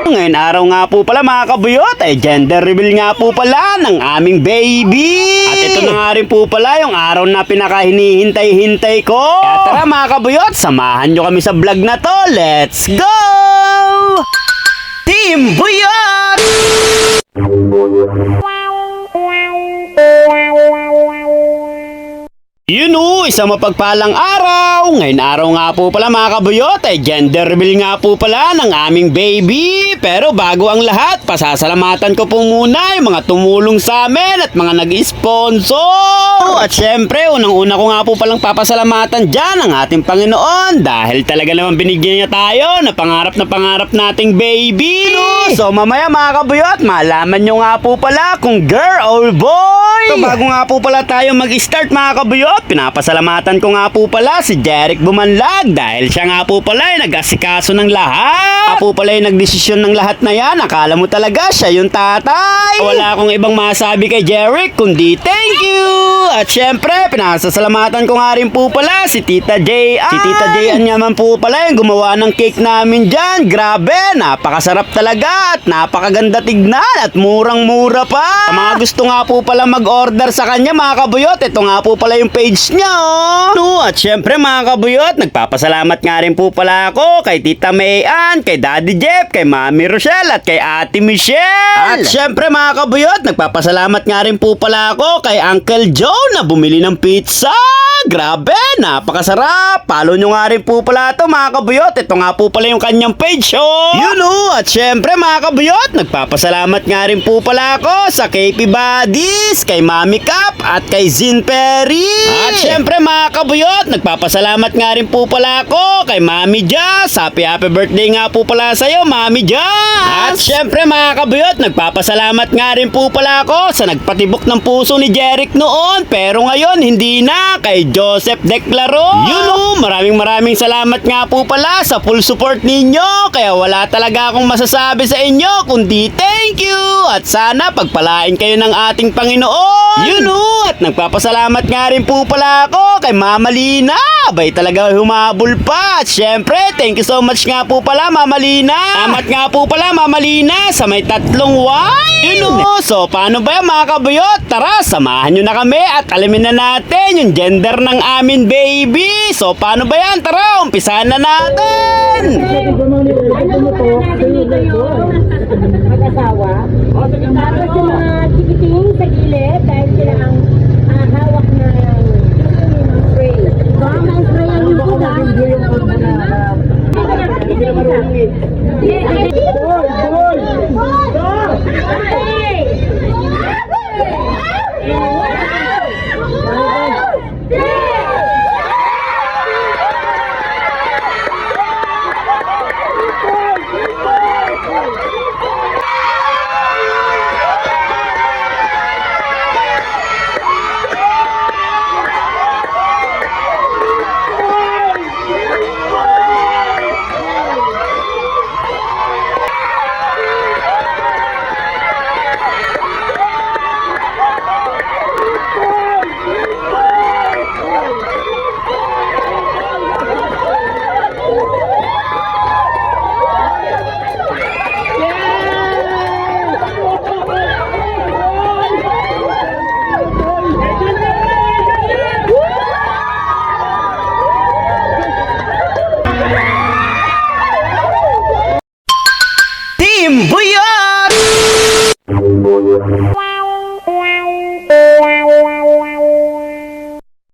Ngayon araw nga po pala mga kabuyot ay gender reveal nga po pala ng aming baby. At ito na nga rin po pala yung araw na pinakahinihintay-hintay ko. Kaya tara mga kabuyot, samahan nyo kami sa vlog na to. Let's go! Team Buyot! Yun isang mapagpalang araw. Ngayon araw nga po pala mga kabuyot ay gender reveal nga po pala ng aming baby. Pero bago ang lahat, pasasalamatan ko po muna yung mga tumulong sa amin at mga nag-sponsor. At syempre, unang-una ko nga po palang papasalamatan dyan ang ating Panginoon dahil talaga naman binigyan niya tayo na pangarap nating baby. So mamaya mga kabuyot, malaman nyo nga po pala kung girl or boy. So bago nga po pala tayo mag-start mga kabuyot, pinapasalamatan ko nga po pala si Jeric Bumanlag dahil siya nga po pala ay nag-asikaso ng lahat. Siya po pala ay nagdesisyon ng lahat na yan. Akala mo talaga siya yung tatay. Wala akong ibang masabi kay Jeric kundi thank you. At syempre, pinasasalamatan ko nga rin po pala si Tita J. Si Tita J naman po pala yung gumawa ng cake namin dyan. Grabe, napakasarap talaga at napakaganda tignan at murang-mura pa. Sa mga gusto nga po pala mag-order sa kanya mga kabuyot, ito nga po pala yung page niya At syempre mga kabuyot, nagpapasalamat nga rin po pala ako kay Tita Mayan, kay Daddy Jeff, kay Mami Rochelle at kay Ate Michelle. At syempre mga kabuyot, nagpapasalamat nga rin po pala ako kay Uncle Joe na bumili ng pizza. Grabe, napakasarap. Follow nyo nga rin po pala ito mga kabuyot. Ito nga po pala yung kanyang page At syempre mga kabuyot, nagpapasalamat nga rin po pala ako sa KP Buddies, kay Mami Cap at kay Zin Perry. At syempre mga kabuyot, nagpapasalamat nga rin po pala ako kay Mami Jazz. Happy birthday nga po pala sa'yo Mami Jazz. At syempre mga kabuyot, nagpapasalamat nga rin po pala ako sa nagpatibok ng puso ni Jeric noon, pero ngayon hindi na, kay Joseph Declaro. Maraming salamat nga po pala sa full support ninyo. Kaya wala talaga akong masasabi sa inyo kundi thank you. At sana pagpalain kayo ng ating Panginoon. At nagpapasalamat nga rin po pala ako kay Mama Lina. Abay talaga humabol pa. At syempre, thank you so much nga po pala Mama Lina. Salamat nga po pala Mama Lina sa may 3 wine. So paano ba yan mga kabuyot? Tara, samahan nyo na kami at alamin na natin yung gender ng amin baby. So paano ba yan? Tara, umpisahan na natin. Mag-asawa. Tapos yung mga chikiting sa gilid dahil sila ang hawak na spray. Baka ma-spray ang yung food Team Buyot!